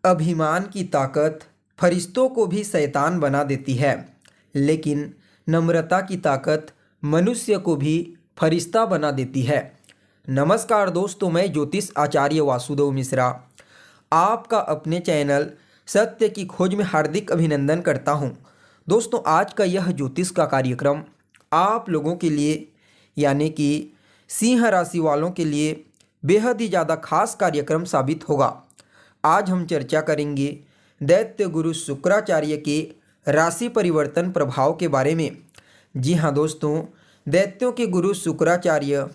अभिमान की ताकत फरिश्तों को भी शैतान बना देती है, लेकिन नम्रता की ताकत मनुष्य को भी फरिश्ता बना देती है। नमस्कार दोस्तों, मैं ज्योतिष आचार्य वासुदेव मिश्रा आपका अपने चैनल सत्य की खोज में हार्दिक अभिनंदन करता हूं। दोस्तों, आज का यह ज्योतिष का कार्यक्रम आप लोगों के लिए यानी कि सिंह राशि वालों के लिए बेहद ही ज़्यादा खास कार्यक्रम साबित होगा। आज हम चर्चा करेंगे दैत्य गुरु शुक्राचार्य के राशि परिवर्तन प्रभाव के बारे में। जी हाँ दोस्तों, दैत्यों के गुरु शुक्राचार्य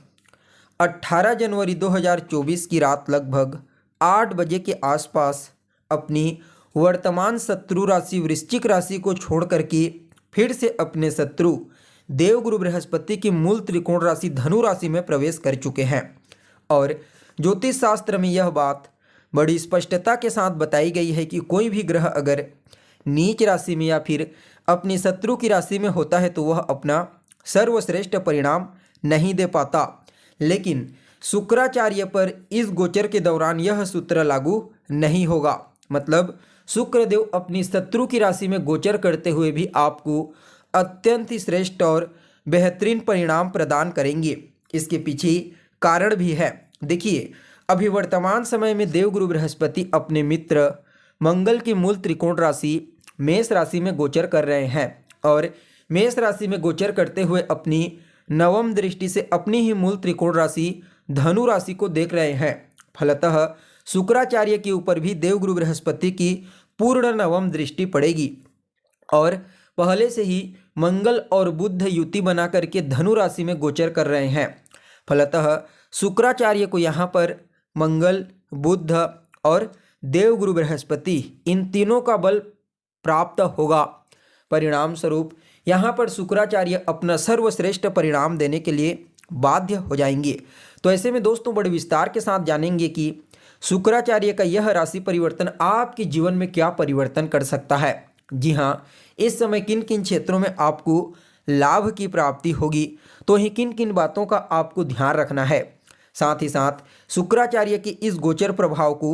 18 जनवरी 2024 की रात लगभग 8 बजे के आसपास अपनी वर्तमान शत्रु राशि वृश्चिक राशि को छोड़ करके फिर से अपने शत्रु देवगुरु बृहस्पति की मूल त्रिकोण राशि धनु राशि में प्रवेश कर चुके हैं। और ज्योतिष शास्त्र में यह बात बड़ी स्पष्टता के साथ बताई गई है कि कोई भी ग्रह अगर नीच राशि में या फिर अपनी शत्रु की राशि में होता है तो वह अपना सर्वश्रेष्ठ परिणाम नहीं दे पाता, लेकिन शुक्राचार्य पर इस गोचर के दौरान यह सूत्र लागू नहीं होगा। मतलब शुक्रदेव अपनी शत्रु की राशि में गोचर करते हुए भी आपको अत्यंत ही श्रेष्ठ और बेहतरीन परिणाम प्रदान करेंगे। इसके पीछे कारण भी है। देखिए, अभी वर्तमान समय में देवगुरु बृहस्पति अपने मित्र मंगल की मूल त्रिकोण राशि मेष राशि में गोचर कर रहे हैं और मेष राशि में गोचर करते हुए अपनी नवम दृष्टि से अपनी ही मूल त्रिकोण राशि धनु राशि को देख रहे हैं। फलतः शुक्राचार्य के ऊपर भी देवगुरु बृहस्पति की पूर्ण नवम दृष्टि पड़ेगी और पहले से ही मंगल और बुध युति बना करके धनु राशि में गोचर कर रहे हैं। फलतः शुक्राचार्य को यहाँ पर मंगल, बुध और देवगुरु बृहस्पति इन तीनों का बल प्राप्त होगा। परिणाम स्वरूप यहाँ पर शुक्राचार्य अपना सर्वश्रेष्ठ परिणाम देने के लिए बाध्य हो जाएंगे। तो ऐसे में दोस्तों बड़े विस्तार के साथ जानेंगे कि शुक्राचार्य का यह राशि परिवर्तन आपके जीवन में क्या परिवर्तन कर सकता है। जी हाँ, इस समय किन किन क्षेत्रों में आपको लाभ की प्राप्ति होगी, तो ही किन किन बातों का आपको ध्यान रखना है। साथ ही साथ शुक्राचार्य के इस गोचर प्रभाव को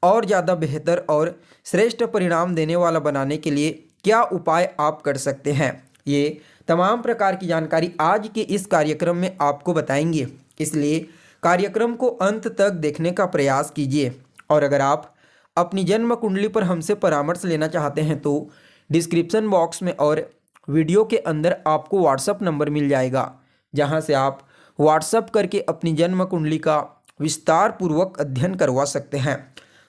और ज़्यादा बेहतर और श्रेष्ठ परिणाम देने वाला बनाने के लिए क्या उपाय आप कर सकते हैं, ये तमाम प्रकार की जानकारी आज के इस कार्यक्रम में आपको बताएंगे। इसलिए कार्यक्रम को अंत तक देखने का प्रयास कीजिए। और अगर आप अपनी जन्म कुंडली पर हमसे परामर्श लेना चाहते हैं तो डिस्क्रिप्शन बॉक्स में और वीडियो के अंदर आपको व्हाट्सएप नंबर मिल जाएगा, जहां से आप व्हाट्सएप करके अपनी जन्म कुंडली का विस्तार पूर्वक अध्ययन करवा सकते हैं।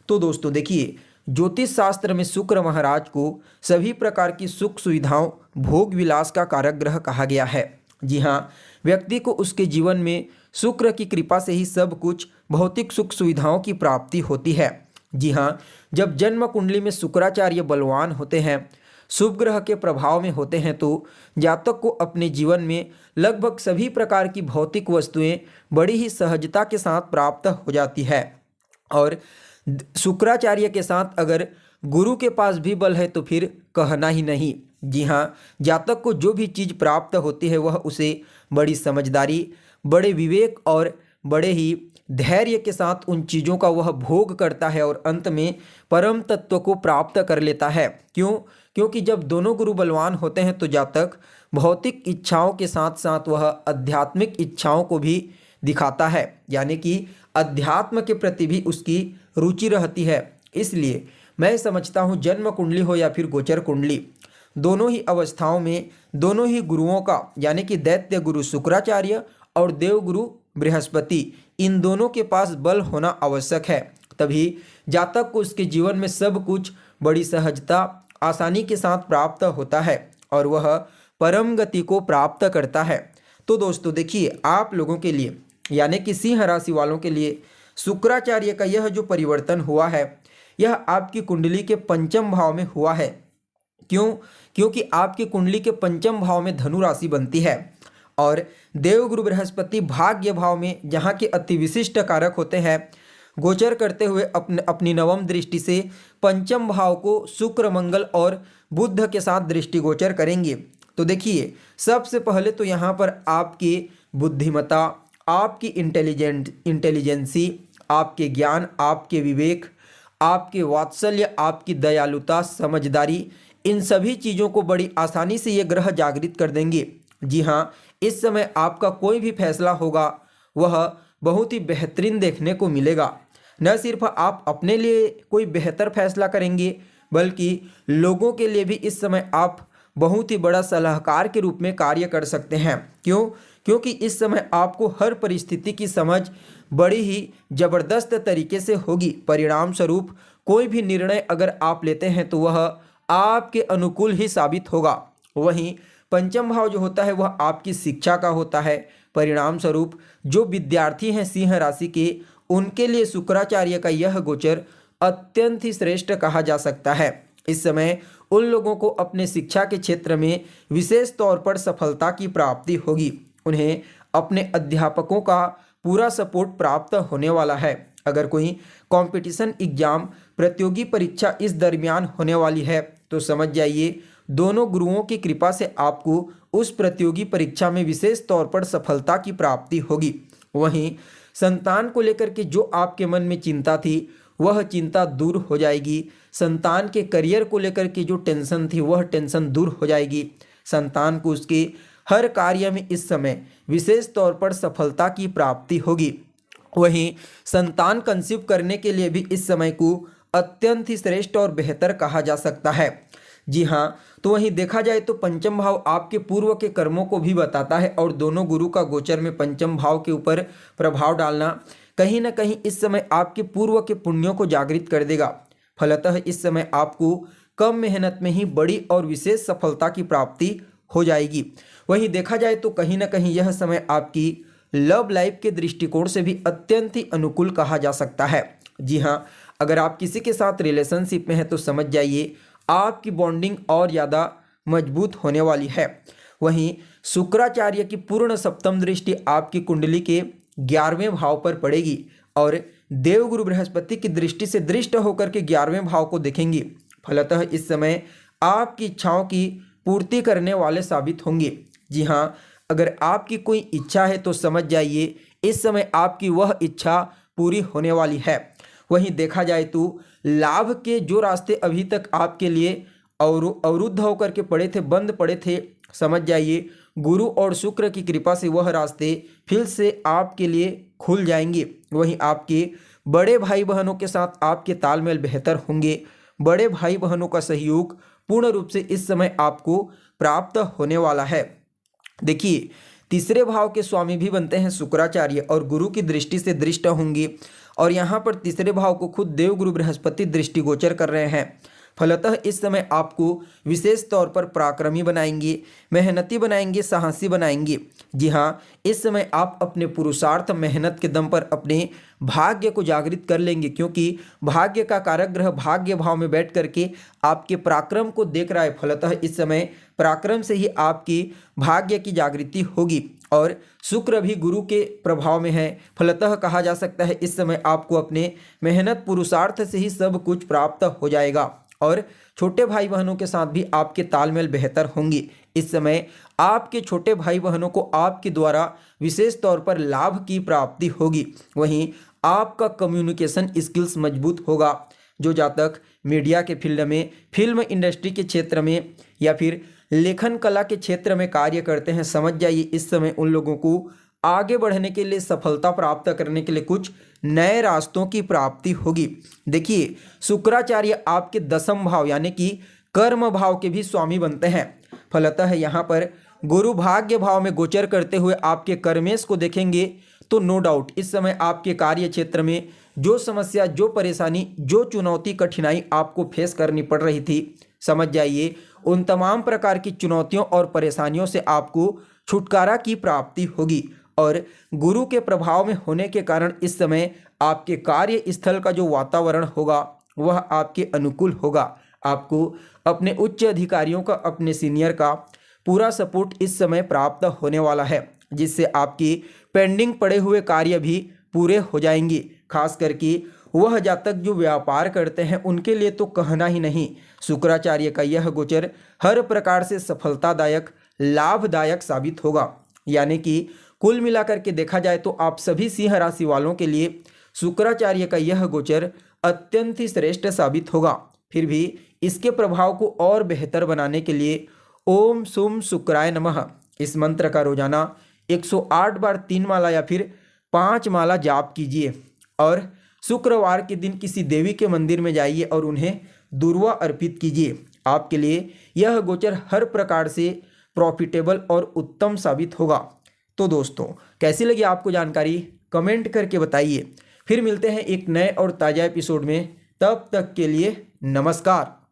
तो दोस्तों देखिए, ज्योतिष शास्त्र में शुक्र महाराज को सभी प्रकार की सुख सुविधाओं भोग विलास का कारक ग्रह कहा गया है। जी हाँ, व्यक्ति को उसके जीवन में शुक्र की कृपा से ही सब कुछ भौतिक सुख सुविधाओं की प्राप्ति होती है। जी हाँ, जब जन्म कुंडली में शुक्राचार्य बलवान होते हैं, शुभ ग्रह के प्रभाव में होते हैं, तो जातक को अपने जीवन में लगभग सभी प्रकार की भौतिक वस्तुएं बड़ी ही सहजता के साथ प्राप्त हो जाती है। और शुक्राचार्य के साथ अगर गुरु के पास भी बल है तो फिर कहना ही नहीं। जी हाँ, जातक को जो भी चीज़ प्राप्त होती है वह उसे बड़ी समझदारी, बड़े विवेक और बड़े ही धैर्य के साथ उन चीज़ों का वह भोग करता है और अंत में परम तत्व को प्राप्त कर लेता है। क्योंकि जब दोनों गुरु बलवान होते हैं तो जातक भौतिक इच्छाओं के साथ साथ वह आध्यात्मिक इच्छाओं को भी दिखाता है, यानी कि अध्यात्म के प्रति भी उसकी रुचि रहती है। इसलिए मैं समझता हूँ जन्म कुंडली हो या फिर गोचर कुंडली, दोनों ही अवस्थाओं में दोनों ही गुरुओं का यानी कि दैत्य गुरु शुक्राचार्य और देव गुरु बृहस्पति, इन दोनों के पास बल होना आवश्यक है। तभी जातक को उसके जीवन में सब कुछ बड़ी सहजता आसानी के साथ प्राप्त होता है और वह परम गति को प्राप्त करता है। तो दोस्तों देखिए, आप लोगों के लिए यानी कि सिंह राशि वालों के लिए शुक्राचार्य का यह जो परिवर्तन हुआ है, यह आपकी कुंडली के पंचम भाव में हुआ है। क्योंकि आपकी कुंडली के पंचम भाव में धनु राशि बनती है और देवगुरु बृहस्पति भाग्य भाव में, जहाँ के अति विशिष्ट कारक होते हैं, गोचर करते हुए अपनी नवम दृष्टि से पंचम भाव को शुक्र, मंगल और बुध के साथ दृष्टि गोचर करेंगे। तो देखिए, सबसे पहले तो यहाँ पर आपकी बुद्धिमत्ता, आपकी इंटेलिजेंसी, आपके ज्ञान, आपके विवेक, आपके वात्सल्य, आपकी दयालुता, समझदारी, इन सभी चीज़ों को बड़ी आसानी से ये ग्रह जागृत कर देंगे। जी हाँ, इस समय आपका कोई भी फैसला होगा वह बहुत ही बेहतरीन देखने को मिलेगा। न सिर्फ आप अपने लिए कोई बेहतर फैसला करेंगे बल्कि लोगों के लिए भी इस समय आप बहुत ही बड़ा सलाहकार के रूप में कार्य कर सकते हैं। क्यों? क्योंकि इस समय आपको हर परिस्थिति की समझ बड़ी ही ज़बरदस्त तरीके से होगी। परिणाम स्वरूप कोई भी निर्णय अगर आप लेते हैं तो वह आपके अनुकूल ही साबित होगा। वहीं पंचम भाव जो होता है वह आपकी शिक्षा का होता है। परिणाम स्वरूप जो विद्यार्थी हैं सिंह राशि के, उनके लिए शुक्राचार्य का यह गोचर अत्यंत ही श्रेष्ठ कहा जा सकता है। इस समय उन लोगों को अपने शिक्षा के क्षेत्र में विशेष तौर पर सफलता की प्राप्ति होगी। उन्हें अपने अध्यापकों का पूरा सपोर्ट प्राप्त होने वाला है। अगर कोई कंपटीशन एग्जाम, प्रतियोगी परीक्षा इस दरमियान होने वाली है तो समझ जाइए दोनों गुरुओं की कृपा से आपको उस प्रतियोगी परीक्षा में विशेष तौर पर सफलता की प्राप्ति होगी। वहीं संतान को लेकर के जो आपके मन में चिंता थी वह चिंता दूर हो जाएगी। संतान के करियर को लेकर के जो टेंशन थी वह टेंशन दूर हो जाएगी। संतान को उसके हर कार्य में इस समय विशेष तौर पर सफलता की प्राप्ति होगी। वहीं संतान कंसीव करने के लिए भी इस समय को अत्यंत ही श्रेष्ठ और बेहतर कहा जा सकता है। जी हाँ, तो वहीं देखा जाए तो पंचम भाव आपके पूर्व के कर्मों को भी बताता है और दोनों गुरु का गोचर में पंचम भाव के ऊपर प्रभाव डालना कहीं ना कहीं इस समय आपके पूर्व के पुण्यों को जागृत कर देगा। फलतः इस समय आपको कम मेहनत में ही बड़ी और विशेष सफलता की प्राप्ति हो जाएगी। वहीं देखा जाए तो कहीं ना कहीं यह समय आपकी लव लाइफ के दृष्टिकोण से भी अत्यंत ही अनुकूल कहा जा सकता है। जी हाँ, अगर आप किसी के साथ रिलेशनशिप में हैं तो समझ जाइए आपकी बॉन्डिंग और ज़्यादा मजबूत होने वाली है। वहीं शुक्राचार्य की पूर्ण सप्तम दृष्टि आपकी कुंडली के 11वें भाव पर पड़ेगी और देवगुरु बृहस्पति की दृष्टि से दृष्ट होकर के 11वें भाव को देखेंगी। फलतः इस समय आपकी इच्छाओं की पूर्ति करने वाले साबित होंगे। जी हाँ, अगर आपकी कोई इच्छा है तो समझ जाइए इस समय आपकी वह इच्छा पूरी होने वाली है। वहीं देखा जाए तो लाभ के जो रास्ते अभी तक आपके लिए अवरुद्ध होकर के पड़े थे, बंद पड़े थे, समझ जाइए गुरु और शुक्र की कृपा से वह रास्ते फिर से आपके लिए खुल जाएंगे। वहीं आपके बड़े भाई बहनों के साथ आपके तालमेल बेहतर होंगे। बड़े भाई बहनों का सहयोग पूर्ण रूप से इस समय आपको प्राप्त होने वाला है। देखिए, तीसरे भाव के स्वामी भी बनते हैं शुक्राचार्य और गुरु की दृष्टि से दृष्ट होंगे और यहाँ पर तीसरे भाव को खुद देवगुरु बृहस्पति दृष्टिगोचर कर रहे हैं। फलतः इस समय आपको विशेष तौर पर पराक्रमी बनाएंगे, मेहनती बनाएंगे, साहसी बनाएंगे। जी हाँ, इस समय आप अपने पुरुषार्थ मेहनत के दम पर अपने भाग्य को जागृत कर लेंगे, क्योंकि भाग्य का कारक ग्रह भाग्य भाव में बैठ करके आपके पराक्रम को देख रहा है। फलतः इस समय पराक्रम से ही आपकी भाग्य की जागृति होगी और शुक्र भी गुरु के प्रभाव में है। फलतः कहा जा सकता है इस समय आपको अपने मेहनत पुरुषार्थ से ही सब कुछ प्राप्त हो जाएगा और छोटे भाई बहनों के साथ भी आपके तालमेल बेहतर होंगे। इस समय आपके छोटे भाई बहनों को आपके द्वारा विशेष तौर पर लाभ की प्राप्ति होगी। वहीं आपका कम्युनिकेशन स्किल्स मजबूत होगा। जो जातक मीडिया के फील्ड में, फिल्म इंडस्ट्री के क्षेत्र में या फिर लेखन कला के क्षेत्र में कार्य करते हैं, समझ जाइए इस समय उन लोगों को आगे बढ़ने के लिए, सफलता प्राप्त करने के लिए कुछ नए रास्तों की प्राप्ति होगी। देखिए, शुक्राचार्य आपके दसम भाव यानी कि कर्म भाव के भी स्वामी बनते हैं। फलतः यहाँ पर गुरु भाग्य भाव में गोचर करते हुए आपके कर्मेश को देखेंगे तो नो डाउट इस समय आपके कार्य क्षेत्र में जो समस्या, जो परेशानी, जो चुनौती, कठिनाई आपको फेस करनी पड़ रही थी, समझ जाइए उन तमाम प्रकार की चुनौतियों और परेशानियों से आपको छुटकारा की प्राप्ति होगी और गुरु के प्रभाव में होने के कारण इस समय आपके कार्य स्थल का जो वातावरण होगा वह आपके अनुकूल होगा। आपको अपने उच्च अधिकारियों का, अपने सीनियर का पूरा सपोर्ट इस समय प्राप्त होने वाला है, जिससे आपकी पेंडिंग पड़े हुए कार्य भी पूरे हो जाएंगे। खास करके वह जातक जो व्यापार करते हैं उनके लिए तो कहना ही नहीं, शुक्राचार्य का यह गोचर हर प्रकार से सफलतादायक, लाभदायक साबित होगा। यानी कि कुल मिलाकर के देखा जाए तो आप सभी सिंह राशि वालों के लिए शुक्राचार्य का यह गोचर अत्यंत ही श्रेष्ठ साबित होगा। फिर भी इसके प्रभाव को और बेहतर बनाने के लिए ओम सुम शुक्राय नमः इस मंत्र का रोजाना 108 बार 3 माला या फिर 5 माला जाप कीजिए और शुक्रवार के दिन किसी देवी के मंदिर में जाइए और उन्हें दुर्वा अर्पित कीजिए। आपके लिए यह गोचर हर प्रकार से प्रॉफिटेबल और उत्तम साबित होगा। तो दोस्तों, कैसी लगी आपको जानकारी कमेंट करके बताइए। फिर मिलते हैं एक नए और ताज़ा एपिसोड में। तब तक के लिए नमस्कार।